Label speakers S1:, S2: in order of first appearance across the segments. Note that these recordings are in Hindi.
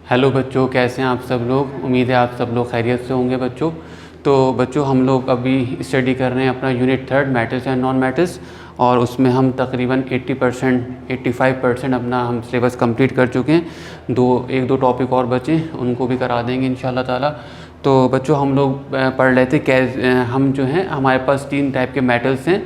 S1: हेलो बच्चों, कैसे हैं आप सब लोग। उम्मीद है आप सब लोग खैरियत से होंगे बच्चों। तो बच्चों हम लोग अभी स्टडी कर रहे हैं अपना unit 3 matters and non metals, और उसमें हम तकरीबन 80% 85% अपना हम सिलेबस कंप्लीट कर चुके हैं। एक दो टॉपिक और बचे, उनको भी करा देंगे इंशाल्लाह ताला। तो बच्चों हम लोग पढ़ रहे थे हम जो हैं हमारे पास 3 टाइप के मेटल्स हैं,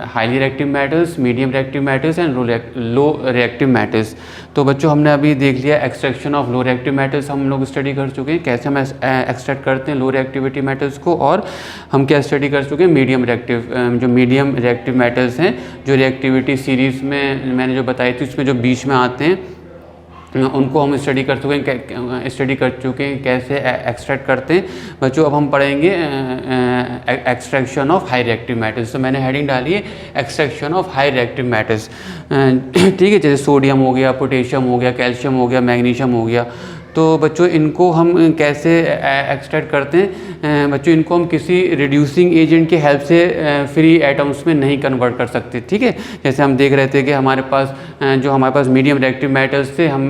S1: highly reactive metals, medium reactive metals and low reactive metals. तो बच्चों हमने अभी देख लिया extraction of low reactive metals, हम लोग स्टडी कर चुके हैं कैसे हम एक्सट्रैक्ट करते हैं लो रिएक्टिविटी मेटल्स को। और हम क्या स्टडी कर चुके हैं मीडियम रिएक्टिव, जो मीडियम रिएक्टिव मेटल्स हैं जो रिएक्टिविटी सीरीज़ में मैंने जो बताई थी उसमें जो बीच में आते हैं उनको हम स्टडी कर चुके हैं कैसे एक्सट्रैक्ट करते हैं बच्चों। अब हम पढ़ेंगे extraction of high reactive metals. तो मैंने हेडिंग डाली है extraction of high reactive metals, ठीक है। जैसे सोडियम हो गया, पोटेशियम हो गया, कैल्शियम हो गया, मैग्नीशियम हो गया। तो बच्चों इनको हम कैसे एक्सट्रैक्ट करते हैं बच्चों, इनको हम किसी रिड्यूसिंग एजेंट की हेल्प से फ्री एटम्स में नहीं कन्वर्ट कर सकते, ठीक है। जैसे हम देख रहे थे कि हमारे पास मीडियम रिएक्टिव मेटल्स थे, हम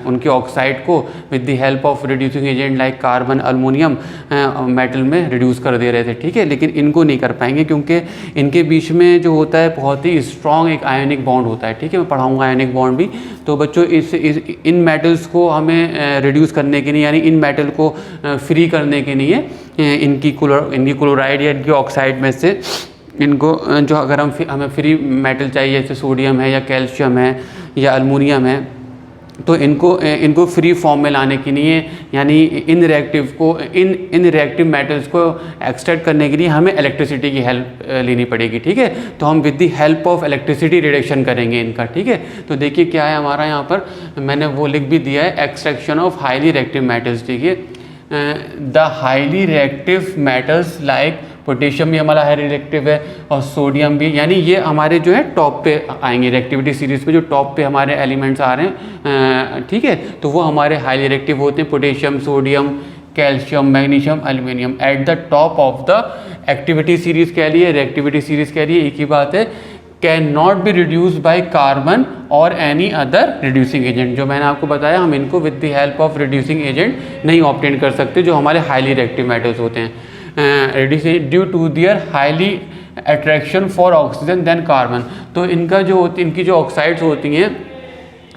S1: उनके ऑक्साइड को with the help of reducing agent like carbon, aluminium metal में रिड्यूस कर दे रहे थे, ठीक है। लेकिन इनको नहीं कर पाएंगे क्योंकि इनके बीच में जो होता है बहुत ही स्ट्रॉन्ग एक आयोनिक बॉन्ड होता है, ठीक है। मैं पढ़ाऊँगा आयोनिक बॉन्ड भी। तो बच्चों इन मेटल्स को हमें रिड्यूस करने के लिए, यानी इन मेटल को फ्री करने के लिए इनकी क्लोराइड या इनकी ऑक्साइड में से इनको जो अगर हमें फ्री मेटल चाहिए, जैसे सोडियम है या कैल्शियम है या अल्मोनियम है, तो इनको फ्री फॉर्म में लाने के लिए, यानी इन रिएक्टिव मेटल्स को एक्सट्रैक्ट करने के लिए हमें इलेक्ट्रिसिटी की हेल्प लेनी पड़ेगी, ठीक है। तो हम with the help of electricity reduction करेंगे इनका, ठीक है। तो देखिए क्या है हमारा यहाँ पर, मैंने वो लिख भी दिया है extraction of highly reactive metals. देखिए the highly reactive metals like potassium भी हमारा हाई रिएक्टिव है और सोडियम भी, यानी ये हमारे जो है टॉप पे आएंगे रिएक्टिविटी सीरीज़ पे, जो टॉप पे हमारे एलिमेंट्स आ रहे हैं, ठीक है। तो वो हमारे हाईली रिएक्टिव होते हैं, potassium, sodium, calcium, magnesium, aluminium at the top of the activity series कह लिए, रिएक्टिविटी सीरीज़ कह लिए, एक ही बात है। Can not be reduce by carbon और एनी अदर रिड्यूसिंग एजेंट। जो मैंने आपको बताया, हम इनको with the help of reducing agent नहीं ऑब्टेन कर सकते जो हमारे हाईली रिएक्टिव मेटल्स होते हैं, due to their highly attraction for oxygen than carbon. तो इनकी जो ऑक्साइड्स होती हैं,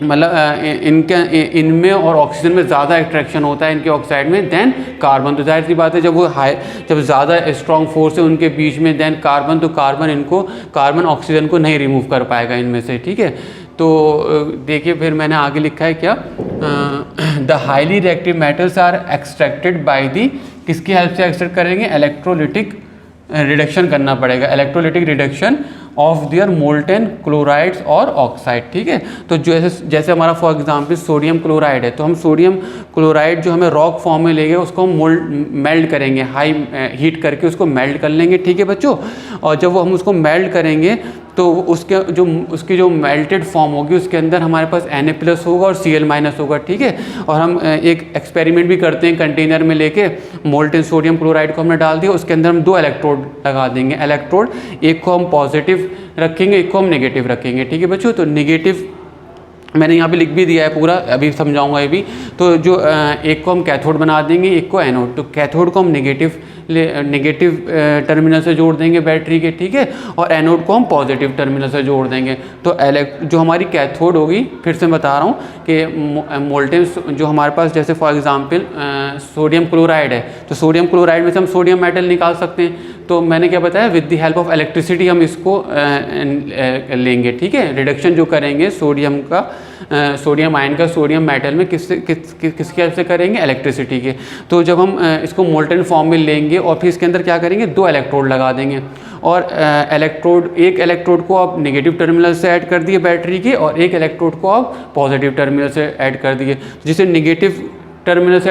S1: मतलब इनमें और ऑक्सीजन में ज़्यादा अट्रैक्शन होता है इनके ऑक्साइड में देन कार्बन। तो जाहिर सी बात है जब ज़्यादा स्ट्रॉन्ग फोर्स है उनके बीच में देन कार्बन, तो कार्बन ऑक्सीजन को नहीं रिमूव कर पाएगा इनमें से, ठीक है। तो देखिए फिर मैंने आगे लिखा है क्या, the highly reactive metals are extracted by the, किसकी हेल्प से एक्सट्रैक्ट करेंगे, इलेक्ट्रोलिटिक रिडक्शन करना पड़ेगा, electrolytic reduction of their molten chlorides और ऑक्साइड, ठीक है। तो जैसे हमारा फॉर एग्जांपल सोडियम क्लोराइड है, तो हम सोडियम क्लोराइड जो हमें रॉक फॉर्म में लेंगे उसको हम मेल्ट करेंगे, हाई हीट करके उसको मेल्ट कर लेंगे, ठीक है बच्चों। और जब हम उसको मेल्ट करेंगे तो उसकी जो मेल्टेड फॉर्म होगी उसके अंदर हमारे पास Na+ होगा और Cl- होगा, ठीक है। और हम एक एक्सपेरिमेंट भी करते हैं, कंटेनर में लेके मोल्टेन सोडियम क्लोराइड को हमने डाल दिया, उसके अंदर हम 2 इलेक्ट्रोड लगा देंगे। इलेक्ट्रोड एक को हम पॉजिटिव रखेंगे, एक को हम नेगेटिव रखेंगे, ठीक है बच्चों। तो नेगेटिव मैंने यहाँ पे लिख भी दिया है पूरा, अभी समझाऊंगा ये भी। तो जो एक को हम कैथोड बना देंगे, एक को एनोड। तो कैथोड को हम नेगेटिव टर्मिनल से जोड़ देंगे बैटरी के, ठीक है। और एनोड को हम पॉजिटिव टर्मिनल से जोड़ देंगे। तो जो हमारी कैथोड होगी, फिर से बता रहा हूँ कि मोल्टेन जो हमारे पास, जैसे फॉर एग्जांपल सोडियम क्लोराइड है, तो सोडियम क्लोराइड में से हम सोडियम मेटल निकाल सकते हैं। तो मैंने क्या बताया, with the help of electricity हम इसको लेंगे, ठीक है। रिडक्शन जो करेंगे सोडियम आयन का सोडियम मेटल में किसकी हेल्प से करेंगे, इलेक्ट्रिसिटी के। तो जब हम इसको मोल्टेन फॉर्म में लेंगे और फिर इसके अंदर क्या करेंगे, 2 इलेक्ट्रोड लगा देंगे। और एक इलेक्ट्रोड को आप नेगेटिव टर्मिनल से ऐड कर दिए बैटरी के, और एक इलेक्ट्रोड को आप पॉजिटिव टर्मिनल से ऐड कर दिए। जिसे नेगेटिव टर्मिनल से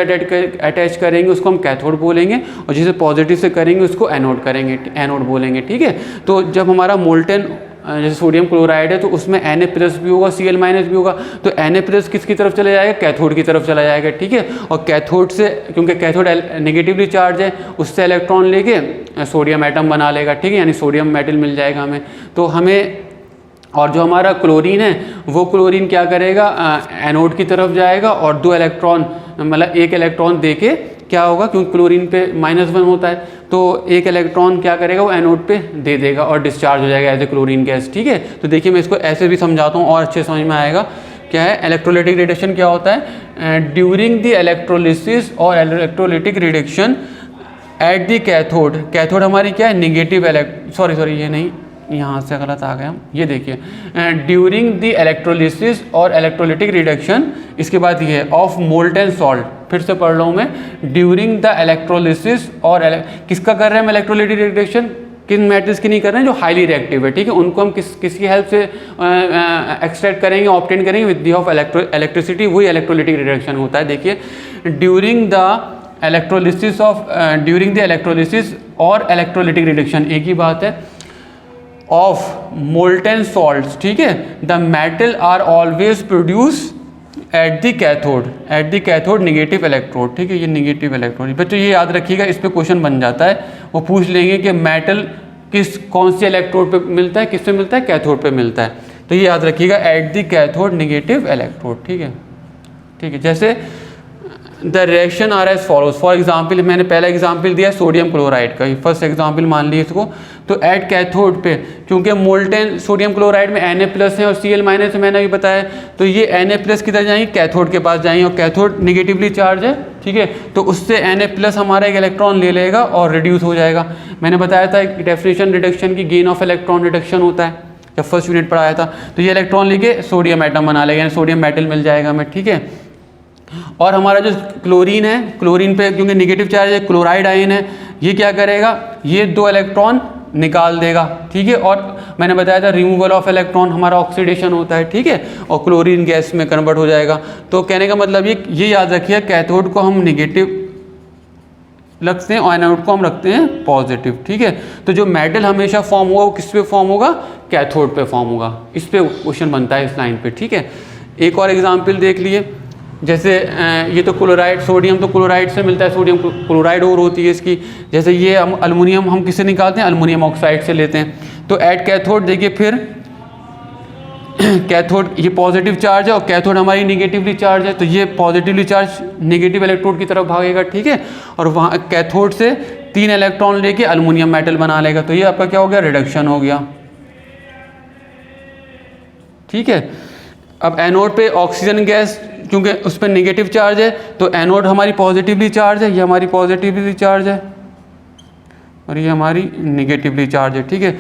S1: अटैच करेंगे उसको हम कैथोड बोलेंगे, और जिसे पॉजिटिव से करेंगे उसको एनोड बोलेंगे, ठीक है। तो जब हमारा मोल्टेन जैसे सोडियम क्लोराइड है तो उसमें Na+ भी होगा, Cl- भी होगा। तो Na+ किसकी तरफ चला जाएगा, कैथोड की तरफ चला जाएगा, ठीक है। और कैथोड से, क्योंकि कैथोड नेगेटिवली चार्ज है, उससे इलेक्ट्रॉन लेके सोडियम एटम बना लेगा, ठीक है, यानी सोडियम मेटल मिल जाएगा हमें। तो हमें और जो हमारा क्लोरीन है वो क्लोरीन क्या करेगा, एनोड की तरफ जाएगा और 2 इलेक्ट्रॉन मतलब 1 इलेक्ट्रॉन देके क्या होगा, क्योंकि क्लोरीन पे -1 होता है तो 1 इलेक्ट्रॉन क्या करेगा वो एनोड पे दे देगा और डिस्चार्ज हो जाएगा एज ए क्लोरीन गैस। ठीक है, तो देखिए मैं इसको ऐसे भी समझाता हूँ और अच्छे समझ में आएगा। क्या है इलेक्ट्रोलाइटिक रिडक्शन, क्या होता है, ड्यूरिंग द इलेक्ट्रोलिसिस और electrolytic reduction eight the cathode. Cathode हमारी क्या है निगेटिव सॉरी ये नहीं, यहाँ से गलत आ गया हम, ये देखिए ड्यूरिंग द इलेक्ट्रोलिसिस और इलेक्ट्रोलाइटिक रिडक्शन, इसके बाद ये ऑफ मोल्टेन सॉल्ट, फिर से पढ़ रहा हूँ मैं, ड्यूरिंग द इलेक्ट्रोलिसिस और किसका कर रहे हैं हम इलेक्ट्रोलाइटिक रिडक्शन, किन मेटल्स की नहीं कर रहे हैं जो हाईली रिएक्टिव है। ठीक है, उनको हम किसकी हेल्प से एक्सट्रैक्ट करेंगे, ऑब्टेन करेंगे विद द ऑफ इलेक्ट्रिसिटी, वही इलेक्ट्रोलाइटिक रिडक्शन होता है। देखिए ड्यूरिंग द इलेक्ट्रोलिसिस और इलेक्ट्रोलाइटिक रिडक्शन एक ही बात है, ऑफ मोल्टेन सॉल्ट्स। ठीक है, the metal are always produce at the cathode negative electrode. ठीक है, ये निगेटिव इलेक्ट्रोड बच्चों ये याद रखिएगा, इस पे क्वेश्चन बन जाता है, वो पूछ लेंगे कि मेटल कौन से इलेक्ट्रोड पे मिलता है, किस पे मिलता है, कैथोड पे मिलता है, तो ये याद रखिएगा at the cathode negative electrode. ठीक है, जैसे the reaction are as follows, for example मैंने पहला एग्जाम्पल दिया सोडियम क्लोराइड का, फर्स्ट एग्जाम्पल मान लीजिए इसको, तो एट कैथोड पे क्योंकि मोल्टेन सोडियम क्लोराइड में Na+ है और Cl- है, मैंने अभी बताया, तो ये Na+ किधर जाएंगे, कैथोड के पास जाएंगे और कैथोड निगेटिवली चार्ज है। ठीक है, तो उससे Na+ हमारा एक इलेक्ट्रॉन ले लेगा और रिड्यूस हो जाएगा। मैंने बताया था डेफिनेशन रिडक्शन की गेन ऑफ इलेक्ट्रॉन रिडक्शन होता है, जब फर्स्ट यूनिट पढ़ाया था, तो ये इलेक्ट्रॉन लेके सोडियम एटम बना लेगा, सोडियम मेटल मिल जाएगा हमें। ठीक है, और हमारा जो क्लोरीन है, क्लोरीन पे क्योंकि निगेटिव चार्ज है, क्लोराइड आयन है, ये क्या करेगा, ये 2 इलेक्ट्रॉन निकाल देगा। ठीक है, और मैंने बताया था रिमूवल ऑफ इलेक्ट्रॉन हमारा ऑक्सीडेशन होता है। ठीक है, और क्लोरीन गैस में कन्वर्ट हो जाएगा। तो कहने का मतलब ये याद रखिए, कैथोड को हम निगेटिव रखते हैं और एनोड को हम रखते हैं पॉजिटिव। ठीक है, तो जो मेटल हमेशा फॉर्म होगा वो किस पे फॉर्म होगा, कैथोड पे फॉर्म होगा। इस पे क्वेश्चन बनता है इस लाइन पे। ठीक है, एक और एग्जाम्पल देख लिए, जैसे ये तो क्लोराइड, सोडियम तो क्लोराइड से मिलता है, सोडियम क्लोराइड और होती है इसकी। जैसे ये अल्युमिनियम हम किससे निकालते हैं, अल्युमिनियम ऑक्साइड से लेते हैं। तो एट कैथोड देखिए, फिर कैथोड ये पॉजिटिव चार्ज है और कैथोड हमारी निगेटिवली चार्ज है, तो ये पॉजिटिवली चार्ज निगेटिव इलेक्ट्रोड की तरफ भागेगा। ठीक है, और वहाँ कैथोड से 3 इलेक्ट्रॉन लेके अल्युमिनियम मेटल बना लेगा, तो ये आपका क्या हो गया, रिडक्शन हो गया। ठीक है, अब एनोड पे ऑक्सीजन गैस क्योंकि उस पर निगेटिव चार्ज है, तो एनोड हमारी पॉजिटिवली चार्ज है, ये हमारी पॉजिटिवली चार्ज है और ये हमारी निगेटिवली चार्ज है। ठीक है,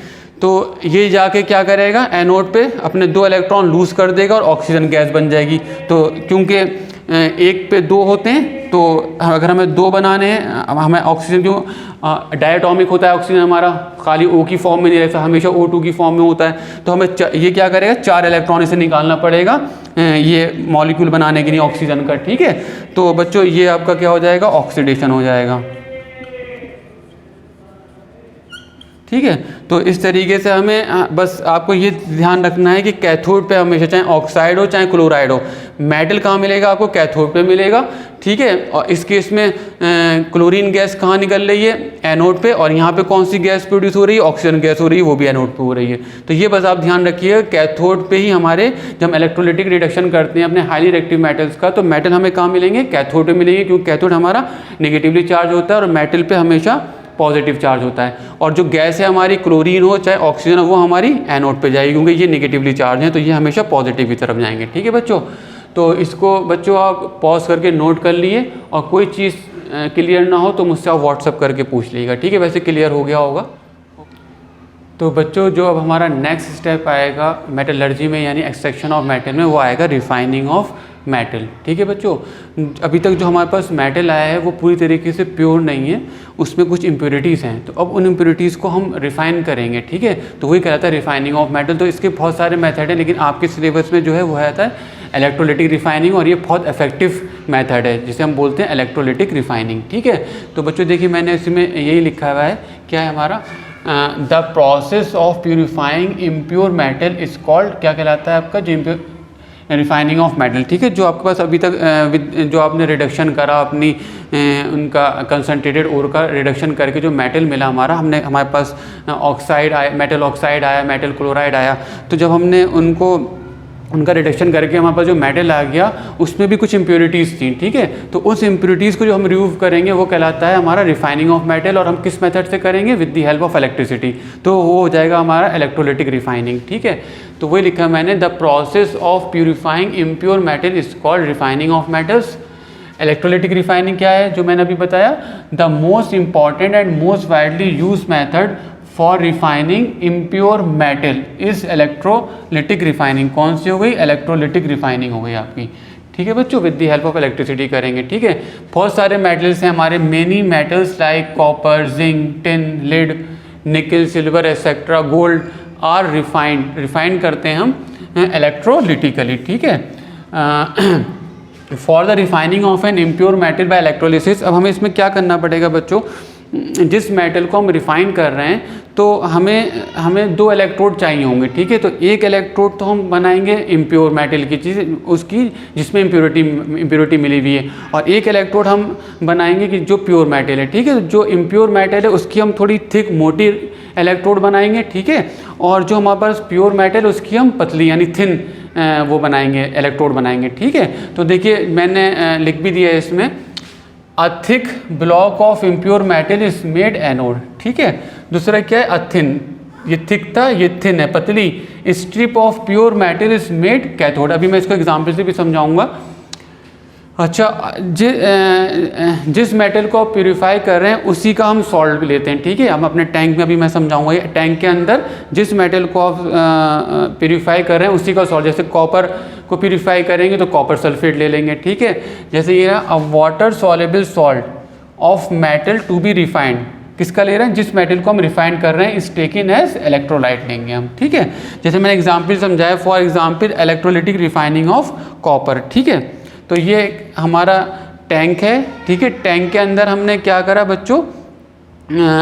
S1: तो ये जाके क्या करेगा, एनोड पे अपने 2 इलेक्ट्रॉन लूज कर देगा और ऑक्सीजन गैस बन जाएगी। तो क्योंकि 1 पे 2 होते हैं, तो अगर हमें 2 बनाने हैं, हमें ऑक्सीजन क्यों डायटोमिक होता है ऑक्सीजन हमारा, खाली O की फॉर्म में नहीं रहता, हमेशा O2 की फॉर्म में होता है, तो हमें ये क्या करेगा, 4 इलेक्ट्रॉन इसे निकालना पड़ेगा ये मॉलिक्यूल बनाने के लिए ऑक्सीजन का। ठीक है, तो बच्चों ये आपका क्या हो जाएगा, ऑक्सीडेशन हो जाएगा। ठीक है, तो इस तरीके से हमें बस आपको ये ध्यान रखना है कि कैथोड पे हमेशा, चाहे ऑक्साइड हो चाहे क्लोराइड हो, मेटल कहाँ मिलेगा आपको, कैथोड पे मिलेगा। ठीक है, और इस केस में क्लोरीन गैस कहाँ निकल रही है, एनोड पे, और यहाँ पे कौन सी गैस प्रोड्यूस हो रही है, ऑक्सीजन गैस हो रही है, वो भी एनोड पे हो रही है। तो ये बस आप ध्यान रखिए, कैथोड पे ही हमारे जब हम इलेक्ट्रोलाइटिक रिडक्शन करते हैं अपने हाईली रिएक्टिव मेटल्स का, तो मेटल हमें कहाँ मिलेंगे, कैथोड पे मिलेंगे, क्योंकि कैथोड हमारा निगेटिवली चार्ज होता है और मेटल पे हमेशा पॉजिटिव चार्ज होता है। और जो गैस है हमारी, क्लोरीन हो चाहे ऑक्सीजन हो, वो हमारी एनोड पे जाएगी, क्योंकि ये निगेटिवली चार्ज है, तो ये हमेशा पॉजिटिव की तरफ जाएंगे। ठीक है बच्चों, तो इसको बच्चों आप पॉज करके नोट कर लिए, और कोई चीज़ क्लियर ना हो तो मुझसे आप व्हाट्सअप करके पूछ लीजिएगा। ठीक है, वैसे क्लियर हो गया होगा। तो बच्चों जो अब हमारा नेक्स्ट स्टेप आएगा मेटलर्जी में, यानी एक्सट्रैक्शन ऑफ मेटल में, वो आएगा रिफाइनिंग ऑफ मेटल। ठीक है बच्चों, अभी तक जो हमारे पास मेटल आया है वो पूरी तरीके से प्योर नहीं है, उसमें कुछ इम्प्योरिटीज़ हैं, तो अब उन इम्प्योरिटीज़ को हम रिफ़ाइन करेंगे। ठीक है, तो वही कहलाता है रिफाइनिंग ऑफ मेटल। तो इसके बहुत सारे मेथड हैं, लेकिन आपके सिलेबस में जो है वो आता है इलेक्ट्रोलाइटिक रिफाइनिंग, और ये बहुत इफेक्टिव मेथड है जिसे हम बोलते हैं इलेक्ट्रोलाइटिक रिफाइनिंग। ठीक है, तो बच्चों देखिए मैंने इसमें यही लिखा हुआ है, क्या है हमारा, the process of purifying impure metal is called, क्या कहलाता है आपका, जो रिफाइनिंग ऑफ मेटल, ठीक है। जो आपके पास अभी तक जो आपने रिडक्शन करा अपनी उनका कंसनट्रेटेड ओर का रिडक्शन करके जो मेटल मिला हमारे पास ऑक्साइड आया, मेटल ऑक्साइड आया, मेटल क्लोराइड आया, तो जब हमने उनका रिडक्शन करके हमारे पास जो मेटल आ गया उसमें भी कुछ इम्प्योरिटीज़ थी, ठीक है। तो उस इम्प्योरिटीज़ को जो हम रिमूव करेंगे वो कहलाता है हमारा रिफाइनिंग ऑफ मेटल, और हम किस मेथड से करेंगे? With the help of electricity. तो वो हो जाएगा हमारा इलेक्ट्रोलिटिक रिफाइनिंग, ठीक है। तो वही लिखा मैंने, the process of purifying impure metal is called refining of metals. Electrolytic refining क्या है? जो मैंने अभी बताया, the most important and most widely use method for refining impure metal is electrolytic refining. कौन सी हो गई? इलेक्ट्रोलिटिक रिफाइनिंग हो गई आपकी, ठीक है बच्चों। With the help of electricity करेंगे, ठीक है। बहुत सारे मेटल्स हैं हमारे, many metals like copper, zinc, tin, lead, nickel, silver etcetera, gold are refined करते हैं हम इलेक्ट्रोलिटिकली, ठीक है। For the refining of an impure metal by electrolysis. अब हमें इसमें क्या करना पड़ेगा बच्चों? जिस मेटल को हम रिफाइन कर रहे हैं तो हमें 2 इलेक्ट्रोड चाहिए होंगे, ठीक है। तो एक इलेक्ट्रोड तो हम बनाएंगे इम्प्योर मेटल की चीज़ उसकी जिसमें इम्प्योरिटी मिली हुई है, और एक इलेक्ट्रोड हम बनाएंगे कि जो प्योर मेटल है, ठीक है। जो इम्प्योर मेटल है उसकी हम थोड़ी थिक मोटी इलेक्ट्रोड बनाएंगे, ठीक है। और जो हमारे पास प्योर मेटल उसकी हम पतली यानी थिन वो बनाएंगे, इलेक्ट्रोड बनाएंगे, ठीक है। तो देखिए मैंने लिख भी दिया है इसमें, a thick block of impure metal is made anode, ठीक है। दूसरा क्या है? अथिन, ये थिक था, ये थिन है, पतली। Strip of pure metal is made cathode. अभी मैं इसको एग्जाम्पल से भी समझाऊंगा। अच्छा, जिस मेटल को आप प्यूरिफाई कर रहे हैं उसी का हम सॉल्ट भी लेते हैं, ठीक है। हम अपने टैंक में, अभी मैं समझाऊंगा, ये टैंक के अंदर जिस मेटल को आप प्यूरिफाई कर रहे हैं उसी का सॉल्ट, जैसे कॉपर को प्यूरिफाई करेंगे तो कॉपर सल्फेट ले लेंगे, ठीक है। जैसे ये a water soluble salt of metal to be refined, किसका ले रहे हैं? जिस मेटल को हम रिफाइंड कर रहे हैं इज टेकन एज इलेक्ट्रोलाइट लेंगे हम, ठीक है। जैसे मैंने एग्जाम्पल समझाया, for example electrolytic refining of copper, ठीक है। तो ये हमारा टैंक है, ठीक है। टैंक के अंदर हमने क्या करा बच्चों?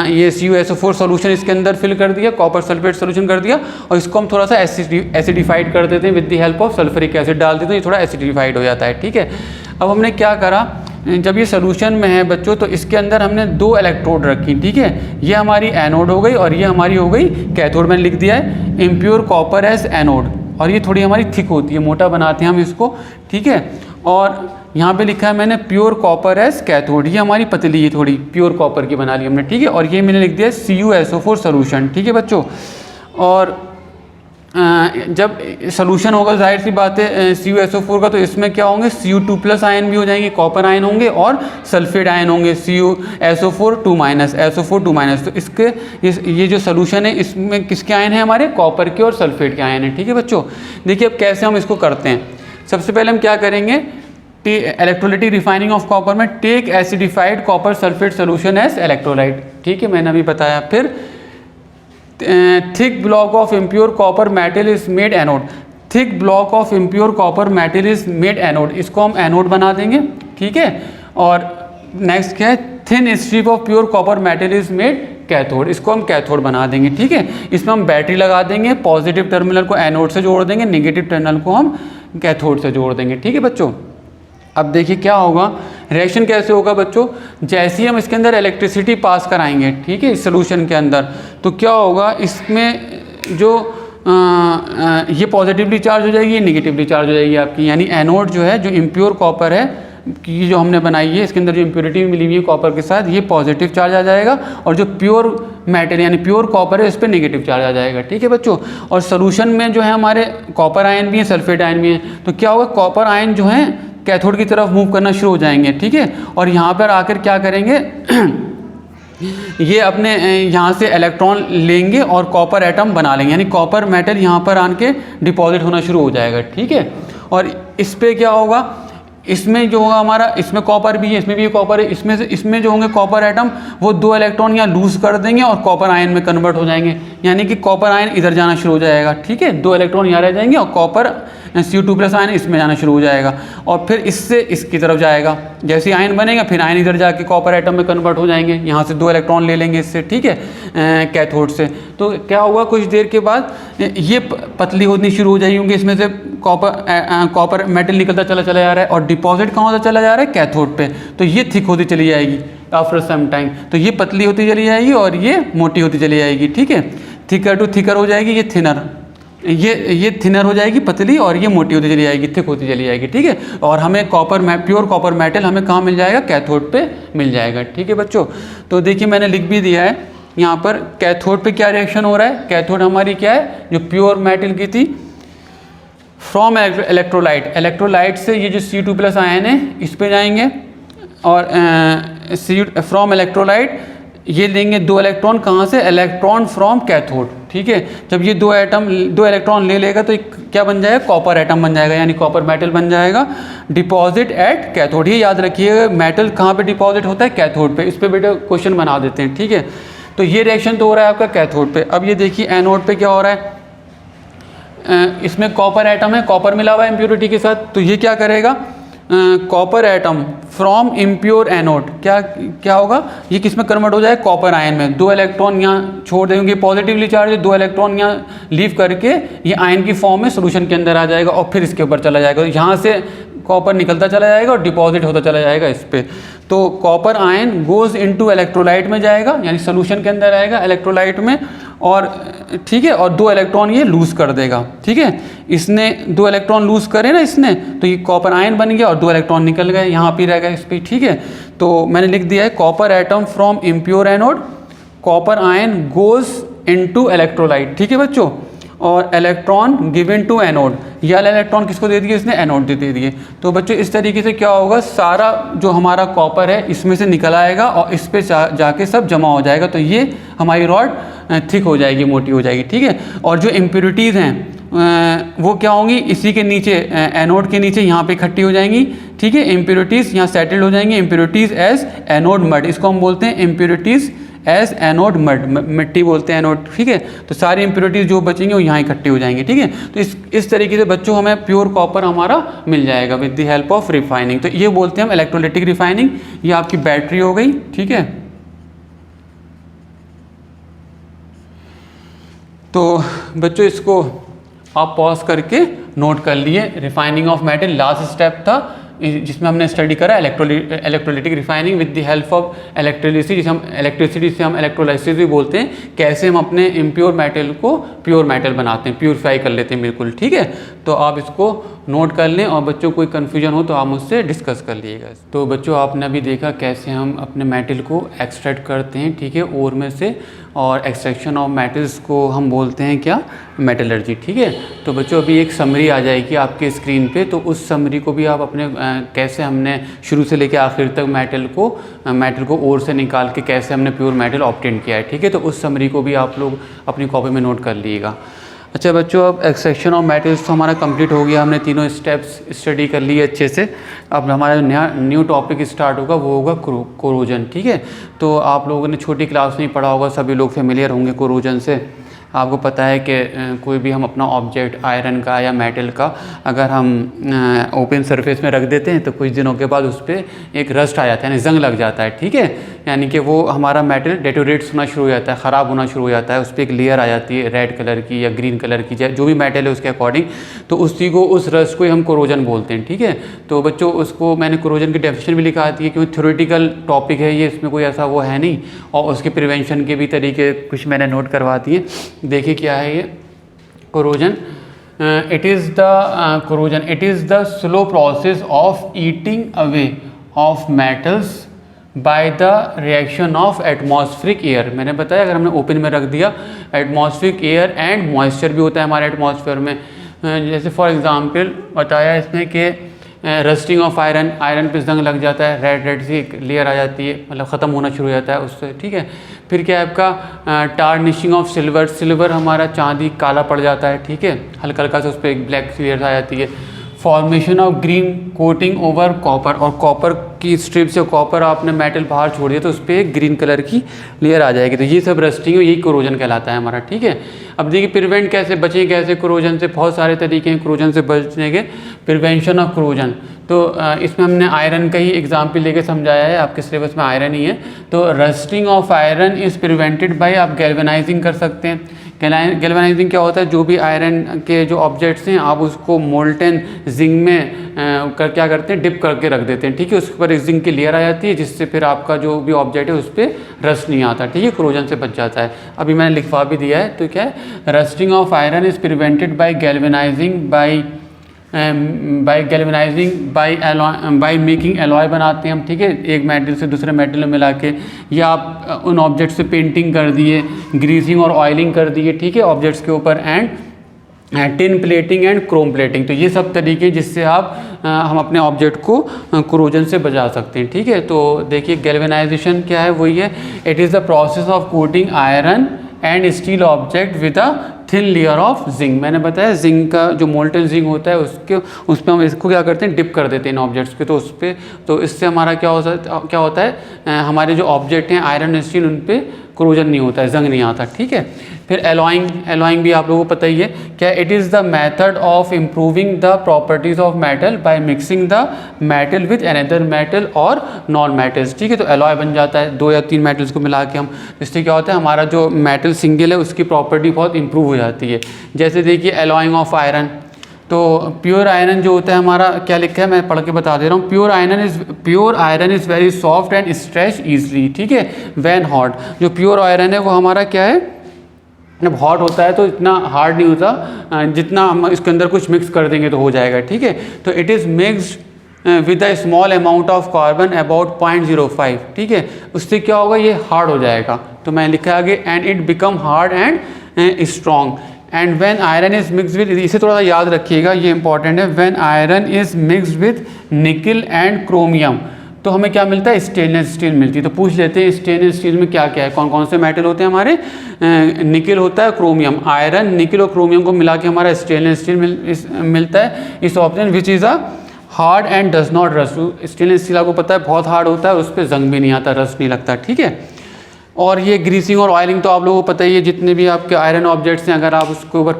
S1: ये CuSO4 सोल्यूशन इसके अंदर फिल कर दिया, कॉपर सल्फेट सोल्यूशन कर दिया, और इसको हम थोड़ा सा एसिडिफाइड कर देते हैं with the help of sulphuric acid डाल देते हैं, ये थोड़ा एसिडिफाइड हो जाता है, ठीक है। अब हमने क्या करा, जब ये सोल्यूशन में है बच्चों तो इसके अंदर हमने 2 इलेक्ट्रोड रखी, ठीक है। ये हमारी एनोड हो गई और ये हमारी हो गई कैथोड। मैंने लिख दिया है इम्प्योर कॉपर एज एनोड, और ये थोड़ी हमारी थिक होती है, मोटा बनाते हैं हम इसको, ठीक है। और यहाँ पे लिखा है मैंने प्योर कॉपर एज कैथोड, ये हमारी पतली है, थोड़ी प्योर कॉपर की बना ली हमने, ठीक है। और ये मैंने लिख दिया CuSO4 सोल्यूशन, ठीक है बच्चों। और जब सोल्यूशन होगा जाहिर सी बात है CuSO4 का, तो इसमें क्या होंगे? Cu2+ आयन भी हो जाएंगे, कॉपर आयन होंगे, और सल्फेट आयन होंगे, CuSO4 2-, SO4 2-। तो इसके ये जो सोल्यूशन है इसमें किसके आयन है? हमारे कॉपर के और सल्फेट के आयन है, ठीक है बच्चों। देखिए अब कैसे हम इसको करते हैं। सबसे पहले हम क्या करेंगे? इलेक्ट्रोलिटिक रिफाइनिंग ऑफ कॉपर में take acidified copper sulphate solution as electrolyte, ठीक है, मैंने अभी बताया। फिर thick block of impure copper metal is made anode, thick block of impure copper metal is made anode, इसको हम एनोड बना देंगे, ठीक है। और नेक्स्ट क्या है? Thin strip of pure copper metal is made cathode, इसको हम कैथोड बना देंगे, ठीक है। इसमें हम बैटरी लगा देंगे, पॉजिटिव टर्मिनल को एनोड से जोड़ देंगे, नेगेटिव टर्मिनल को हम कैथोड से जोड़ देंगे, ठीक है बच्चों। अब देखिए क्या होगा, रिएक्शन कैसे होगा बच्चों? जैसे ही हम इसके अंदर इलेक्ट्रिसिटी पास कराएंगे, ठीक है, इस सोल्यूशन के अंदर, तो क्या होगा, इसमें जो ये पॉजिटिवली चार्ज हो जाएगी, ये निगेटिवली चार्ज हो जाएगी आपकी, यानी एनोड जो है, जो इम्प्योर कॉपर है की जो हमने बनाई है, इसके अंदर जो इम्प्योरिटी मिली हुई है कॉपर के साथ, ये पॉजिटिव चार्ज आ जाएगा, और जो प्योर मेटल यानी प्योर कॉपर है इस पर नेगेटिव चार्ज आ जाएगा, ठीक है बच्चों। और सोल्यूशन में जो है हमारे कॉपर आयन भी है, सल्फेट आयन भी है, तो क्या होगा, कॉपर आयन जो है कैथोड की तरफ मूव करना शुरू हो जाएंगे, ठीक है। और यहाँ पर आकर क्या करेंगे ये अपने यहाँ से इलेक्ट्रॉन लेंगे और कॉपर एटम बना लेंगे, यानी कॉपर मेटल यहाँ पर आके डिपॉजिट होना शुरू हो जाएगा, ठीक है। और इस पर क्या होगा, इसमें जो होगा हमारा, इसमें कॉपर भी है, इसमें भी कॉपर है, इसमें जो होंगे कॉपर एटम वो 2 इलेक्ट्रॉन यहाँ लूज कर देंगे और कॉपर आयन में कन्वर्ट हो जाएंगे, यानी कि कॉपर आयन इधर जाना शुरू हो जाएगा, ठीक है, 2 इलेक्ट्रॉन यहाँ रह जाएंगे और कॉपर Cu2+ आयन इसमें जाना शुरू हो जाएगा और फिर इससे इसकी तरफ जाएगा। जैसे आयन बनेगा फिर आयन इधर जाके कॉपर एटम में कन्वर्ट हो जाएंगे, यहाँ से 2 इलेक्ट्रॉन ले लेंगे इससे, ठीक है, कैथोड से। तो क्या होगा, कुछ देर के बाद ये पतली होनी शुरू हो जाएगी, इसमें से कॉपर मेटल निकलता चला जा रहा है और डिपॉजिट कहाँ होता चला जा रहा है, कैथोड पे। तो ये थिक होती चली जाएगी आफ्टर सम टाइम, तो ये पतली होती चली जाएगी और ये मोटी होती चली जाएगी, ठीक है, थिकर टू थिकर हो जाएगी, ये थिनर, ये थिनर हो जाएगी पतली और ये मोटी होती चली जाएगी, थिक होती चली जाएगी, ठीक है। और हमें प्योर कॉपर मेटल हमें कहाँ मिल जाएगा, कैथोड पे मिल जाएगा, ठीक है बच्चों। तो देखिए मैंने लिख भी दिया है यहाँ पर कैथोड पे क्या रिएक्शन हो रहा है। कैथोड हमारी क्या है, जो प्योर मेटल की थी, फ्रॉम इलेक्ट्रोलाइट से ये जो Cu2+ आयन है इस पे जाएंगे और फ्रॉम इलेक्ट्रोलाइट ये लेंगे 2 इलेक्ट्रॉन, कहाँ से, इलेक्ट्रॉन फ्रॉम कैथोड, ठीक है। जब ये 2 इलेक्ट्रॉन ले लेगा तो क्या बन जाएगा, कॉपर एटम बन जाएगा, यानी कॉपर मेटल बन जाएगा। डिपॉजिट एट कैथोड, ये याद रखिएगा, मेटल कहाँ पे डिपॉजिट होता है, कैथोड पे। इस पे बेटा क्वेश्चन बना देते हैं, ठीक है। तो ये रिएक्शन तो हो रहा है आपका कैथोड पे। अब ये देखिए एनोड पे क्या हो रहा है, इसमें कॉपर एटम है, कॉपर मिला हुआ है इम्प्योरिटी के साथ, तो ये क्या करेगा, copper atom from impure anode क्या होगा, ये किस में कन्वर्ट हो जाएगा, कॉपर आयन में। 2 इलेक्ट्रॉन यहाँ छोड़ देंगे, पॉजिटिवली चार्ज है, 2 इलेक्ट्रॉन यहाँ लीव करके ये आयन की फॉर्म में सोल्यूशन के अंदर आ जाएगा और फिर इसके ऊपर चला जाएगा, यहाँ से कॉपर निकलता चला जाएगा और डिपॉजिट होता चला जाएगा इस पर। तो copper ion goes into electrolyte में जाएगा, यानी सोल्यूशन के अंदर आएगा इलेक्ट्रोलाइट में, और ठीक है, और 2 इलेक्ट्रॉन ये लूज़ कर देगा, ठीक है। इसने 2 इलेक्ट्रॉन लूज़ करे ना इसने, तो ये कॉपर आयन बन गया और 2 इलेक्ट्रॉन निकल गए, यहाँ पे रहेगा इस पर, ठीक है। तो मैंने लिख दिया है copper atom from impure anode, copper ion goes into electrolyte, ठीक है बच्चों, और इलेक्ट्रॉन गिवन टू एनोड, ये वाला इलेक्ट्रॉन किसको दे दिए, इसने एनोड दे दिए। तो बच्चों इस तरीके से क्या होगा, सारा जो हमारा कॉपर है इसमें से निकल आएगा और इस पे जाके सब जमा हो जाएगा, तो ये हमारी रॉड थिक हो जाएगी, मोटी हो जाएगी, ठीक है। और जो इम्प्योरिटीज़ हैं वो क्या होंगी, इसी के नीचे एनोड के नीचे यहाँ पे इकट्ठी हो जाएंगी, ठीक है। इम्प्योरिटीज़ यहाँ सेटल्ड हो जाएंगी, इम्प्योरिटीज़ एज एनोड मड, इसको हम बोलते हैं इम्प्योरिटीज़ एज एनोड मड, मिट्टी बोलते हैं एनोड, ठीक है। तो सारी इम्प्योरिटीज़ जो बचेंगी वो यहाँ इकट्ठी हो जाएंगी, ठीक है। तो इस तरीके से बच्चों हमें प्योर कॉपर हमारा मिल जाएगा with the help of refining. तो ये बोलते हैं हम इलेक्ट्रोलिटिक रिफाइनिंग। ये आपकी बैटरी हो गई, ठीक है। तो बच्चों इसको आप पॉज करके नोट कर लिए। Refining of metal last step था जिसमें हमने स्टडी करा electrolytic refining with the help of electricity से हम इलेक्ट्रोलाइसिस भी बोलते हैं, कैसे हम अपने इम्प्योर मेटल को प्योर मेटल बनाते हैं, प्योरीफाई कर लेते हैं, बिल्कुल, ठीक है। तो आप इसको नोट कर लें और बच्चों कोई कन्फ्यूजन हो तो आप मुझसे डिस्कस कर लीजिएगा। तो बच्चों आपने अभी देखा कैसे हम अपने मेटल को एक्सट्रैक्ट करते हैं, ठीक है, ओर में से, और एक्सट्रैक्शन ऑफ मेटल्स को हम बोलते हैं क्या, मेटलर्जी, ठीक है। तो बच्चों अभी एक समरी आ जाएगी आपके स्क्रीन पे, तो उस समरी को भी आप अपने कैसे हमने शुरू से लेकर आखिर तक मेटल को ओर से निकाल के कैसे हमने प्योर मेटल ऑब्टेन किया है, ठीक है। तो उस समरी को भी आप लोग अपनी कॉपी में नोट कर लीजिएगा। अच्छा बच्चों, अब एक्सट्रैक्शन ऑफ मेटल्स तो हमारा कंप्लीट हो गया, हमने तीनों स्टेप्स स्टडी कर लिए अच्छे से। अब हमारा न्यू टॉपिक स्टार्ट होगा, वो होगा कोरोजन, ठीक है। तो आप लोगों ने छोटी क्लास में ही पढ़ा होगा, सभी लोग फेमिलियर होंगे कोरोजन से। आपको पता है कि कोई भी हम अपना ऑब्जेक्ट आयरन का या मेटल का अगर हम ओपन सरफेस में रख देते हैं तो कुछ दिनों के बाद उस पर एक रस्ट आ जाता है, यानी जंग लग जाता है, ठीक है। यानी कि वो हमारा मेटल डेटोरेट्स होना शुरू हो जाता है, ख़राब होना शुरू हो जाता है, उस पर एक लेयर आ जाती है रेड कलर की या ग्रीन कलर की, जो भी मेटल है उसके अकॉर्डिंग। तो उस रस्ट को हम कोरोजन बोलते हैं, ठीक है। तो बच्चों उसको मैंने कोरोजन की डेफिनेशन भी लिखा दी है, क्योंकि थ्योरेटिकल टॉपिक है ये, इसमें कोई ऐसा वो है नहीं, और उसके प्रिवेंशन के भी तरीके कुछ मैंने नोट करवा दिए। देखिए क्या है ये corrosion. It is the slow process of eating away of metals by the reaction of atmospheric air. मैंने बताया अगर हमने ओपन में रख दिया, एटमॉस्फेरिक एयर एंड मॉइस्चर भी होता है हमारे एटमॉस्फेयर में। जैसे फॉर एग्जांपल बताया इसमें कि रस्टिंग ऑफ आयरन पे जंग लग जाता है, रेड सी एक लेयर आ जाती है, मतलब ख़त्म होना शुरू हो जाता है उससे, ठीक है। फिर क्या है आपका टार्निशिंग ऑफ सिल्वर हमारा चांदी काला पड़ जाता है, ठीक है, हल्का हल्का से उस पर एक ब्लैक लेयर आ जाती है। Formation of green coating over copper, और कॉपर की स्ट्रिप से कॉपर आपने मेटल बाहर छोड़ दिया तो उस पर एक ग्रीन कलर की लेयर आ जाएगी। तो ये सब रस्टिंग है, यही कोरोजन कहलाता है हमारा, ठीक है। अब देखिए प्रिवेंट कैसे बचें, कैसे कोरोजन से, बहुत सारे तरीके हैं कोरोजन से बचने के। प्रिवेंशन ऑफ कोरोजन, तो इसमें हमने आयरन का ही एग्जाम्पल लेके समझाया है, आपके सिलेबस में आयरन ही है। तो rusting of iron is prevented by, आप गैल्वेनाइजिंग कर सकते हैं। गैल्वेनाइजिंग क्या होता है, जो भी आयरन के जो ऑब्जेक्ट्स हैं आप उसको मोल्टेन जिंक में क्या करते हैं, डिप करके रख देते हैं, ठीक है। उसके ऊपर एक जिंक की लेयर आ जाती है जिससे फिर आपका जो भी ऑब्जेक्ट है उस पर रस्ट नहीं आता, ठीक है, कोरोजन से बच जाता है। अभी मैंने लिखवा भी दिया है। तो क्या है, rusting of iron is prevented by galvanising, by making alloy बनाते हैं हम, ठीक है, एक मेटल से दूसरे मेटल में मिला के, या आप उन ऑब्जेक्ट से पेंटिंग कर दिए, ग्रीसिंग और ऑयलिंग कर दिए, ठीक है, ऑब्जेक्ट्स के ऊपर, and tin plating and Chrome plating. तो ये सब तरीके जिससे हम अपने ऑब्जेक्ट को कोरोजन से बचा सकते हैं, ठीक है। तो देखिए गैल्वेनाइजेशन क्या है, वही है, it is the process of coating iron and steel object with a thin layer of zinc. मैंने बताया जिंक का जो मोल्टन जिंक होता है उस पर हम इसको क्या करते हैं, डिप कर देते हैं इन ऑब्जेक्ट्स पे। तो उस पर, तो इससे हमारा क्या होता है, हमारे जो ऑब्जेक्ट हैं आयरन स्टील, उन पर कोरोजन नहीं होता है, जंग नहीं आता, ठीक है। फिर एलॉइंग भी आप लोगों को पता ही है क्या, it is the method of improving the properties of metal by mixing the metal with another metal और नॉन मेटल्स, ठीक है। तो एलॉय बन जाता है 2 या 3 मेटल्स को मिला के हम, इससे क्या होता है, हमारा जो मेटल सिंगल है उसकी प्रॉपर्टी बहुत इंप्रूव हो जाती है। जैसे देखिए एलॉइंग ऑफ आयरन, तो प्योर आयरन जो होता है हमारा, क्या लिखा है मैं पढ़ के बता दे रहा हूँ, pure iron is very soft and stretch easily, ठीक है, व्हेन हॉट। जो प्योर आयरन है वो हमारा क्या है, जब हॉट होता है तो इतना हार्ड नहीं होता, जितना हम इसके अंदर कुछ मिक्स कर देंगे तो हो जाएगा, ठीक है। तो it is mixed with a small amount of carbon about 0.05, ठीक है, उससे क्या होगा, ये हार्ड हो जाएगा। तो मैं लिखा आगे, and it become hard and strong. And when iron is mixed with, इसे थोड़ा सा याद रखिएगा, ये इंपॉर्टेंट है, when iron is mixed with निकल एंड क्रोमियम, तो हमें क्या मिलता है, स्टेनलेस स्टील मिलती है। तो पूछ लेते हैं स्टेनलेस स्टील में क्या क्या है, कौन कौन से मेटल होते हैं हमारे, निकल होता है, क्रोमियम, आयरन, निकल और क्रोमियम को मिला के हमारा स्टेनलेस स्टील मिलता है। इस option which is a hard and does not rust. Stainless steel आपको पता है बहुत हार्ड होता है, उस पर जंग भी नहीं आता, रस्ट नहीं लगता, ठीक है। और ये ग्रीसिंग और ऑयलिंग तो आप लोगों को पता ही है, जितने भी आपके आयरन ऑब्जेक्ट्स हैं अगर आप उसके ऊपर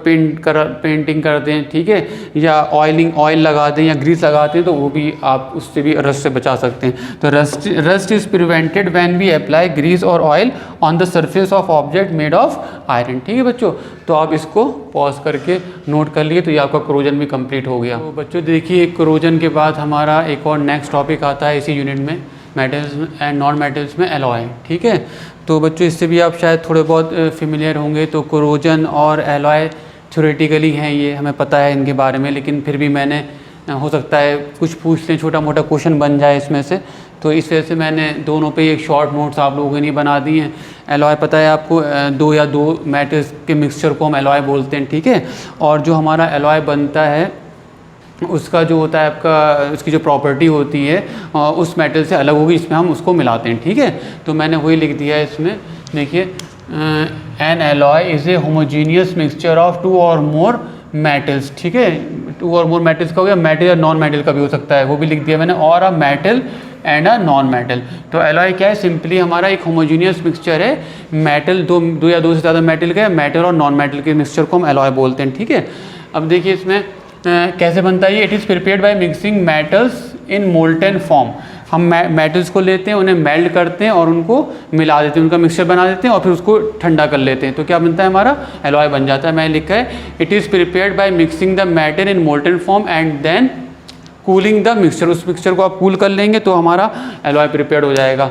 S1: पेंटिंग कर दें, ठीक है, या ऑयल लगा दें या ग्रीस लगाते हैं तो वो भी आप उससे भी रस्ट से बचा सकते हैं। तो rust is prevented when we apply grease और oil on the surface of object made of iron, ठीक है बच्चों। तो आप इसको पॉज करके नोट कर लिए, तो ये आपका कोरोजन भी कंप्लीट हो गया। तो बच्चों देखिए कोरोजन के बाद हमारा एक और नेक्स्ट टॉपिक आता है इसी यूनिट में, मेटल्स एंड नॉन मेटल्स में एलॉय, ठीक है। तो बच्चों इससे भी आप शायद थोड़े बहुत फेमिलियर होंगे। तो कोरोजन और एलॉय थ्योरेटिकली हैं, ये हमें पता है इनके बारे में, लेकिन फिर भी मैंने हो सकता है कुछ पूछते हैं, छोटा मोटा क्वेश्चन बन जाए इसमें से, तो इस वजह से मैंने दोनों पे एक शॉर्ट नोट्स आप लोगों के लिए बना दिए हैं। एलॉय पता है आपको, 2 या 2 मेटल्स के मिक्सचर को हम एलॉय बोलते हैं, ठीक है। और जो हमारा एलॉय बनता है उसका जो होता है आपका, उसकी जो प्रॉपर्टी होती है उस मेटल से अलग होगी, इसमें हम उसको मिलाते हैं, ठीक है। तो मैंने वही लिख दिया है इसमें, देखिए N alloy is a homogeneous mixture of 2 और मोर मेटल्स, ठीक है। 2 और मोर मेटल्स का हो गया, मेटल या नॉन मेटल का भी हो सकता है, वो भी लिख दिया मैंने, और a metal and a non metal. तो एलॉय क्या है, सिंपली हमारा एक होमोजीनियस मिक्सचर है, मेटल दो या दो से ज़्यादा मेटल का, मेटल और नॉन मेटल के मिक्सचर को हम एलॉय बोलते हैं, ठीक है। अब देखिए इसमें कैसे बनता है ये, it is prepared by mixing metals in molten form. हम मेटल्स को लेते हैं, उन्हें मेल्ट करते हैं और उनको मिला देते हैं, उनका मिक्सचर बना देते हैं और फिर उसको ठंडा कर लेते हैं, तो क्या बनता है हमारा, एलॉय बन जाता है। मैंने लिखा है it is prepared by mixing the metal in molten form and then cooling the mixture, उस मिक्सचर को आप कूल कर लेंगे तो हमारा एलॉय प्रिपेयर्ड हो जाएगा।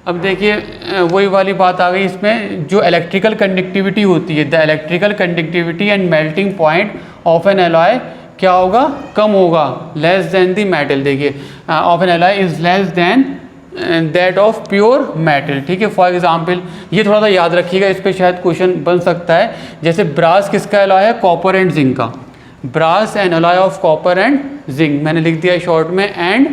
S1: अब देखिए वही वाली बात आ गई इसमें, जो इलेक्ट्रिकल कंडक्टिविटी होती है, the electrical conductivity and melting point of N alloy क्या होगा, कम होगा, लेस देन द मेटल। देखिए of N alloy is less than that of pure metal, ठीक है। फॉर एग्जांपल ये थोड़ा सा याद रखिएगा, इस पर शायद क्वेश्चन बन सकता है। जैसे ब्रास किसका एलॉय है, कॉपर एंड जिंक का, brass and alloy of copper and zinc, मैंने लिख दिया शॉर्ट में, एंड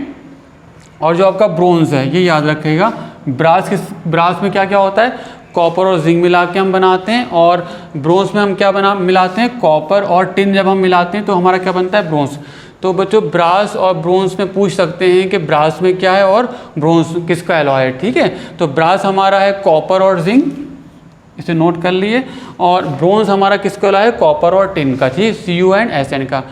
S1: और जो आपका ब्रोंज है ये याद रखिएगा, ब्रास में क्या क्या होता है, कॉपर और जिंक मिला के हम बनाते हैं, और ब्रोंज में हम क्या मिलाते हैं, कॉपर और टिन जब हम मिलाते हैं तो हमारा क्या बनता है, ब्रोंज। तो बच्चों ब्रास और ब्रोंज में पूछ सकते हैं कि ब्रास में क्या है और ब्रोंज किसका एलॉय है, ठीक है। तो ब्रास हमारा है कॉपर और जिंक, इसे नोट कर लिए, और ब्रोंज हमारा किसका एलॉय है, कॉपर और टिन का, ठीक, CuN का,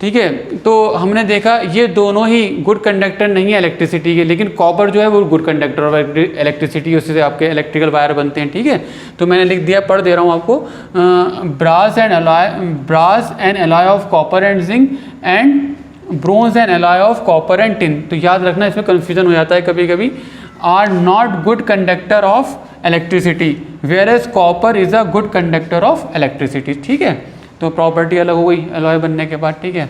S1: ठीक है। तो हमने देखा ये दोनों ही गुड कंडक्टर नहीं है इलेक्ट्रिसिटी के, लेकिन कॉपर जो है वो गुड कंडक्टर और इलेक्ट्रिसिटी, उससे आपके इलेक्ट्रिकल वायर बनते हैं, ठीक है। तो मैंने लिख दिया, पढ़ दे रहा हूँ आपको, brass and alloy of copper and zinc and bronze and alloy of copper and tin. तो याद रखना, इसमें कन्फ्यूजन हो जाता है कभी कभी, are not good conductor of electricity whereas copper is a good conductor of electricity, ठीक है। तो प्रॉपर्टी अलग हो गई एलॉय बनने के बाद, ठीक है।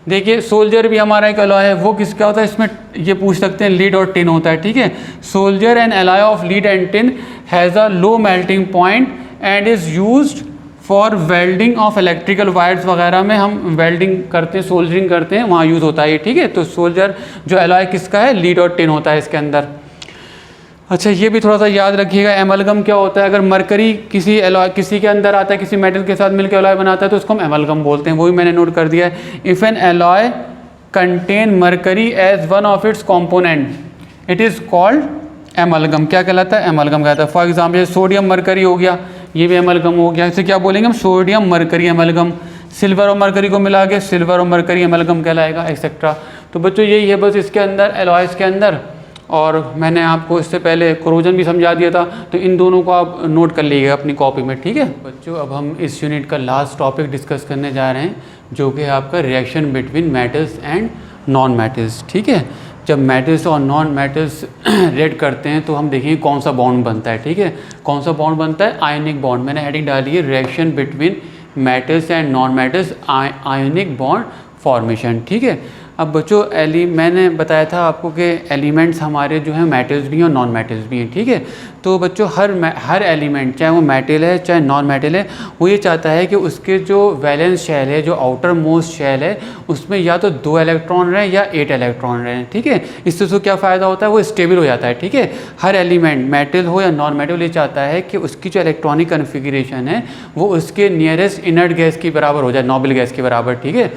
S1: देखिए सोल्जर भी हमारा एक एलॉय है, वो किसका होता है, इसमें ये पूछ सकते हैं, लीड और टिन होता है, ठीक है। Soldier and alloy of lead and tin has a low melting point and is used for welding of electrical wires वगैरह में हम वेल्डिंग करते हैं, सोल्जरिंग करते हैं, वहाँ यूज़ होता है ये, ठीक है। तो सोल्जर जो एलॉय किसका है, लीड और टिन होता है इसके अंदर। अच्छा ये भी थोड़ा सा याद रखिएगा, एमलगम क्या होता है, अगर मरकरी किसी एलॉय किसी के अंदर आता है, किसी मेटल के साथ मिलकर एलॉय बनाता है तो उसको हम एमलगम बोलते हैं, वो भी मैंने नोट कर दिया है। If an alloy contain mercury as one of its component it is called amalgam. क्या कहलाता है, एमलगम कहलाता है। फॉर एग्जाम्पल सोडियम मरकरी हो गया, ये भी एमलगम हो गया, इसे क्या बोलेंगे हम, सोडियम मरकरी एमलगम। सिल्वर और मरकरी को मिला के सिल्वर और मरकरी एमलगम कहलाएगा, एक्सेट्रा। तो बच्चों यही है बस इसके अंदर, एलॉयज़ के अंदर। और मैंने आपको इससे पहले कोरोजन भी समझा दिया था, तो इन दोनों को आप नोट कर लीजिएगा अपनी कॉपी में, ठीक है बच्चों। अब हम इस यूनिट का लास्ट टॉपिक डिस्कस करने जा रहे हैं, जो कि है आपका reaction between metals and non metals, ठीक है। जब मेटल्स और नॉन मेटल्स रिएक्ट करते हैं तो हम देखेंगे कौन सा बॉन्ड बनता है, ठीक है। कौन सा बॉन्ड बनता है, आयनिक बॉन्ड। मैंने हेडिंग डाली है reaction between metals and non metals, ionic bond formation, ठीक है। अब बच्चों मैंने बताया था आपको कि एलिमेंट्स हमारे जो हैं मेटल्स भी हैं और नॉन मेटल्स भी हैं, ठीक है। तो बच्चों हर एलिमेंट, चाहे वो मेटल है चाहे नॉन मेटल है, वो ये चाहता है कि उसके जो वैलेंस शेल है, जो आउटर मोस्ट शेल है, उसमें या तो 2 इलेक्ट्रॉन रहें या 8 इलेक्ट्रॉन रहें, ठीक है। इससे उसको क्या फ़ायदा होता है, वो स्टेबल हो जाता है, ठीक है। हर एलिमेंट मेटल हो या नॉन मेटल ये चाहता है कि उसकी जो इलेक्ट्रॉनिक कन्फिगरेशन है वो उसके नियरेस्ट इनर्ट गैस की बराबर हो जाए, नोबल गैस के बराबर, ठीक है।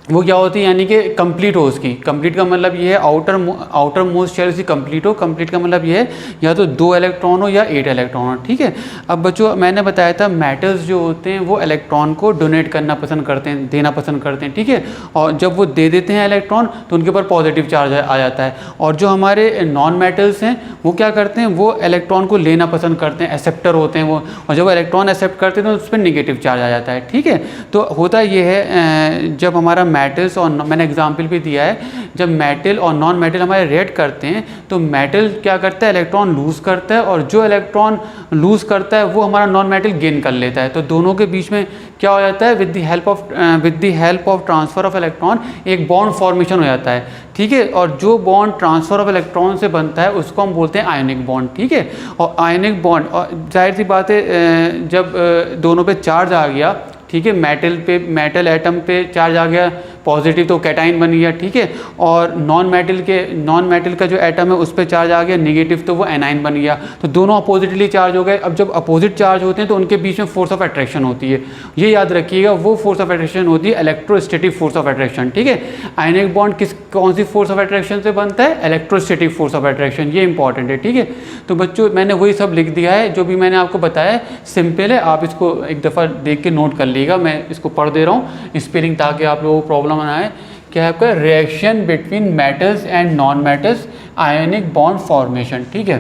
S1: वो क्या होती है, यानी कि कंप्लीट हो उसकी। कंप्लीट का मतलब ये है आउटर मोस्ट शेल उसकी कंप्लीट हो। कंप्लीट का मतलब ये है या तो 2 इलेक्ट्रॉन हो या 8 इलेक्ट्रॉन हो, ठीक है। अब बच्चों मैंने बताया था मेटल्स जो होते हैं वो इलेक्ट्रॉन को डोनेट करना पसंद करते हैं, देना पसंद करते हैं, ठीक है। और जब वो दे देते हैं इलेक्ट्रॉन तो उनके ऊपर पॉजिटिव चार्ज आ जाता है। और जो हमारे नॉन मेटल्स हैं वो क्या करते हैं, वो इलेक्ट्रॉन को लेना पसंद करते हैं, एक्सेप्टर होते हैं वो। और जब वो इलेक्ट्रॉन एक्सेप्ट करते हैं तो उस पर निगेटिव चार्ज आ जाता है, ठीक है। तो होता ये है, जब हमारा मेटल्स और मैंने एग्जाम्पल भी दिया है, जब मेटल और नॉन मेटल हमारे रिएक्ट करते हैं तो मेटल क्या करता है, इलेक्ट्रॉन लूज़ करता है, और जो इलेक्ट्रॉन लूज़ करता है वो हमारा नॉन मेटल गेन कर लेता है। तो दोनों के बीच में क्या हो जाता है, with the help of transfer of electron एक बॉन्ड फॉर्मेशन हो जाता है, ठीक है। और जो बॉन्ड ट्रांसफ़र ऑफ इलेक्ट्रॉन से बनता है उसको हम बोलते हैं आयनिक बॉन्ड, ठीक है। और आयनिक बॉन्ड, और जाहिर सी बात है जब दोनों पे चार्ज आ गया, ठीक है, मेटल एटम पे चार्ज आ गया पॉजिटिव तो कैटाइन बन गया, ठीक है। और नॉन मेटल का जो एटम है उस पर चार्ज आ गया नेगेटिव तो वो एनाइन बन गया। तो दोनों अपोजिटली चार्ज हो गए। अब जब अपोजिट चार्ज होते हैं तो उनके बीच में फोर्स ऑफ अट्रैक्शन होती है, ये याद रखिएगा। वो फोर्स ऑफ अट्रैक्शन होती है इलेक्ट्रोस्टैटिक फोर्स ऑफ अट्रैक्शन, ठीक है। आयनिक बॉन्ड कौन सी फोर्स ऑफ अट्रैक्शन से बनता है, इलेक्ट्रोस्टैटिक फोर्स ऑफ अट्रैक्शन, ये इंपॉर्टेंट है, ठीक है। तो बच्चों मैंने वही सब लिख दिया है जो भी मैंने आपको बताया, सिंपल है। आप इसको एक दफ़ा देख के नोट कर लीजिएगा, मैं इसको पढ़ दे रहा हूँ स्पेलिंग, ताकि आप लोगों को प्रॉब्लम ना आए। क्या है आपका, reaction between metals and non metals, ionic bond formation, ठीक है।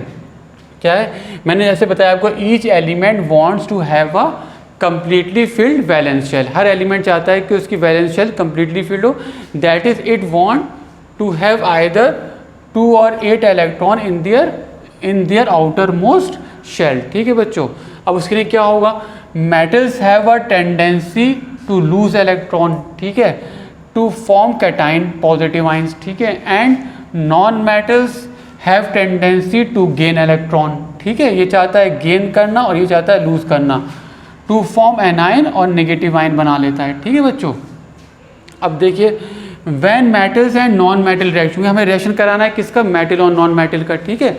S1: क्या है, मैंने जैसे बताया आपको, each element wants to have a completely filled valence shell. हर एलिमेंट चाहता है कि उसकी वैलेंस शेल कंप्लीटली फिल्ड हो, that is it want to have either 2 और 8 electron in their outer most shell, ठीक है बच्चों। अब उसके लिए क्या होगा, metals have a tendency to lose electron, ठीक है, to form cation positive ions, ठीक है। And non metals have tendency to gain electron, ठीक है। ये चाहता है गेन करना और ये चाहता है लूज करना, टू फॉर्म एनाइन और नेगेटिव आइन बना लेता है, ठीक है बच्चों। अब देखिए, when metals and non metal reaction, हमें रिएक्शन कराना है किसका, मेटल और नॉन मेटल का, ठीक है।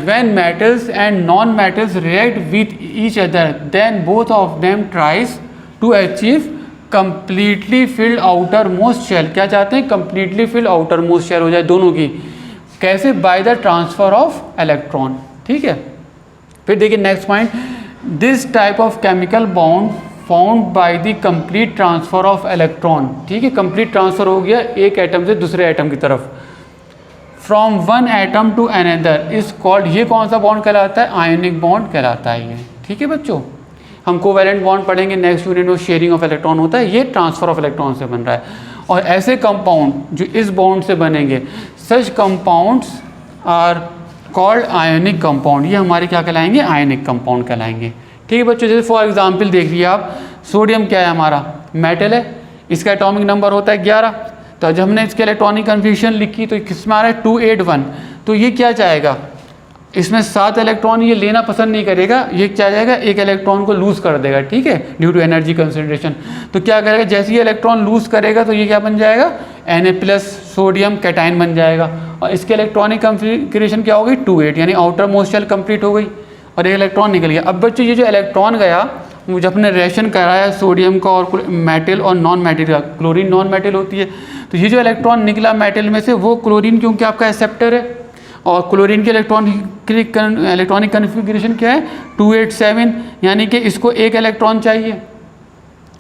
S1: when metals and non-metals react with each other, then both of them tries to achieve completely filled outer most shell, क्या चाहते हैं, completely filled outer most shell हो जाए दोनों की, कैसे, by the transfer of electron, ठीक है। फिर देखिए next point, this type of chemical bond found by the complete transfer of electron, ठीक है, कंप्लीट ट्रांसफर हो गया एक एटम से दूसरे एटम की तरफ, from one atom to another is called, ये कौन सा बॉन्ड कहलाता है, आयोनिक बॉन्ड कहलाता है ये, ठीक है बच्चों। हम कोवैलेंट बॉन्ड पढ़ेंगे नेक्स्ट यूनिट में, शेयरिंग ऑफ इलेक्ट्रॉन होता है, ये ट्रांसफर ऑफ इलेक्ट्रॉन से बन रहा है। और ऐसे कंपाउंड जो इस बॉन्ड से बनेंगे, such compounds are called ionic compound, ये हमारे क्या कहलाएंगे, आयोनिक कंपाउंड कहलाएंगे, ठीक है बच्चों। जैसे फॉर एग्जांपल देख लिया आप, सोडियम क्या है हमारा, मेटल है, इसका एटॉमिक नंबर होता है 11, तो जब हमने इसके इलेक्ट्रॉनिक कन्फिग्रेशन लिखी तो किस में आ रहा है 281, तो ये क्या चाहेगा, इसमें 7 इलेक्ट्रॉन ये लेना पसंद नहीं करेगा, ये क्या जाएगा, एक इलेक्ट्रॉन को लूज़ कर देगा, ठीक है, ड्यू टू एनर्जी कंसंट्रेशन। तो क्या करेगा, जैसे ही इलेक्ट्रॉन लूज़ करेगा तो ये क्या बन जाएगा, Na+ सोडियम कैटाइन बन जाएगा, और इसके इलेक्ट्रॉनिक कन्फिग्रेशन क्या हो गई 28, यानी आउटर मोस्ट शेल कंप्लीट हो गई और एक इलेक्ट्रॉन निकल गया। अब बच्चों ये जो इलेक्ट्रॉन गया, जब हमने रिएक्शन कराया सोडियम का और मेटल और नॉन मेटल का, क्लोरीन नॉन मेटल होती है, तो ये जो इलेक्ट्रॉन निकला मेटल में से, वो क्लोरीन क्योंकि आपका एक्सेप्टर है, और क्लोरीन के इलेक्ट्रॉनिक कन्फिग्रेशन क्या है 287, यानी कि इसको एक इलेक्ट्रॉन चाहिए,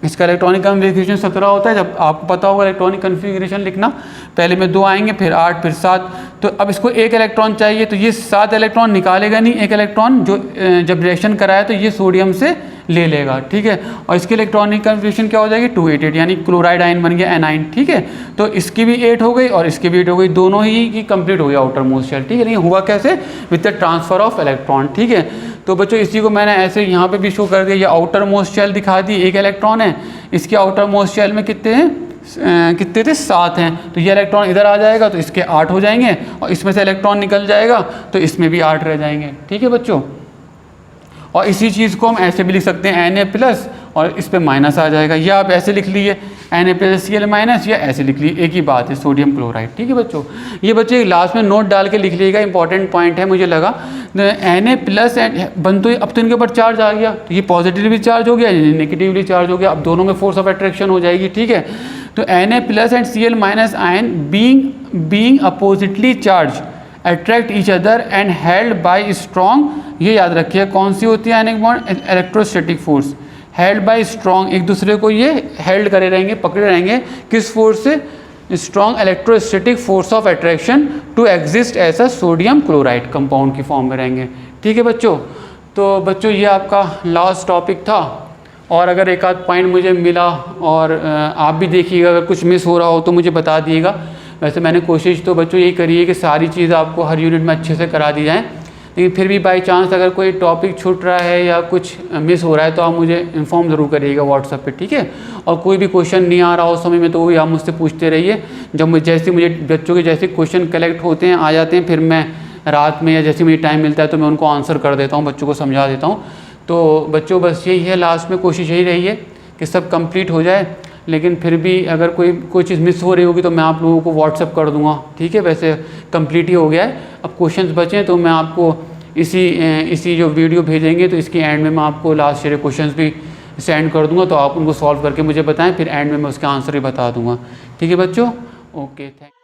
S1: इसका इलेक्ट्रॉनिक कन्फिग्रेशन 17 होता है। जब आपको पता होगा इलेक्ट्रॉनिक कन्फिग्रेशन लिखना, पहले में 2 आएंगे, फिर 8, फिर 7, तो अब इसको एक इलेक्ट्रॉन चाहिए, तो ये 7 इलेक्ट्रॉन निकालेगा नहीं, एक इलेक्ट्रॉन जो जब रिएक्शन कराया तो ये सोडियम से ले लेगा, ठीक है, और इसकी इलेक्ट्रॉनिक कन्फिग्रेशन क्या हो जाएगी 288, यानी क्लोराइड आयन बन गया एनाइन, ठीक है। तो इसकी भी 8 हो गई और इसकी भी 8 हो गई, दोनों ही की कंप्लीट हो गया आउटर मोस्ट शेल, ठीक है। लेकिन हुआ कैसे, with the transfer of electron, ठीक है। तो बच्चों इसी को मैंने ऐसे यहाँ पे भी शो कर दिया, ये आउटर मोस्ट शेल दिखा दी, एक इलेक्ट्रॉन है, इसके आउटर मोस्ट शेल में कितने हैं, कितने थे 7 हैं, तो ये इलेक्ट्रॉन इधर आ जाएगा तो इसके 8 हो जाएंगे, और इसमें से इलेक्ट्रॉन निकल जाएगा तो इसमें भी 8 रह जाएंगे, ठीक है बच्चों। और इसी चीज़ को हम ऐसे भी लिख सकते हैं Na+ और इस पे माइनस आ जाएगा, या आप ऐसे लिख लीजिए Na+Cl-, या ऐसे लिख लीजिए, एक ही बात है, सोडियम क्लोराइड, ठीक है बच्चों। ये बच्चे लास्ट में नोट डाल के लिख लीजिएगा, इंपॉर्टेंट पॉइंट है मुझे लगा। Na+ एंड बन तो अब तो इनके ऊपर चार्ज आ गया, तो ये पॉजिटिवली चार्ज हो गया, नेगेटिवली चार्ज हो गया, अब दोनों में फोर्स ऑफ अट्रैक्शन हो जाएगी, ठीक है। तो Na+ and Cl- ion being oppositely charge attract each other and held by strong, ये याद रखिए कौन सी होती है ionic bond, electrostatic force, held by strong, एक दूसरे को ये हेल्ड करे रहेंगे, पकड़े रहेंगे, किस फोर्स से, strong electrostatic force of attraction to exist as a sodium chloride compound की फॉर्म में रहेंगे, ठीक है बच्चों। तो बच्चों ये आपका लास्ट टॉपिक था, और अगर एक आध पॉइंट मुझे मिला और आप भी देखिएगा, अगर कुछ मिस हो रहा हो तो मुझे बता दिएगा। वैसे मैंने कोशिश तो बच्चों यही करी है कि सारी चीज़ आपको हर यूनिट में अच्छे से करा दी जाए, लेकिन फिर भी बाई चांस अगर कोई टॉपिक छूट रहा है या कुछ मिस हो रहा है तो आप मुझे इन्फॉर्म ज़रूर करिएगा व्हाट्सएप पे, ठीक है। और कोई भी क्वेश्चन नहीं आ रहा हो उस समय में तो भी आप मुझसे पूछते रहिए, जब मुझे बच्चों के जैसे क्वेश्चन कलेक्ट होते हैं, आ जाते हैं, फिर मैं रात में या जैसे मुझे टाइम मिलता है तो मैं उनको आंसर कर देता हूँ, बच्चों को समझा देता हूँ। तो बच्चों बस यही है, लास्ट में कोशिश यही रही है कि सब कंप्लीट हो जाए, लेकिन फिर भी अगर कोई चीज़ मिस हो रही होगी तो मैं आप लोगों को व्हाट्सअप कर दूंगा, ठीक है। वैसे कंप्लीट ही हो गया है, अब क्वेश्चंस बचे हैं तो मैं आपको इसी जो वीडियो भेजेंगे तो इसकी एंड में मैं आपको लास्ट ईयर क्वेश्चंस भी सेंड कर दूंगा, तो आप उनको सॉल्व करके मुझे बताएं, फिर एंड में मैं उसका आंसर भी बता दूंगा, ठीक है बच्चों। Okay, thank you.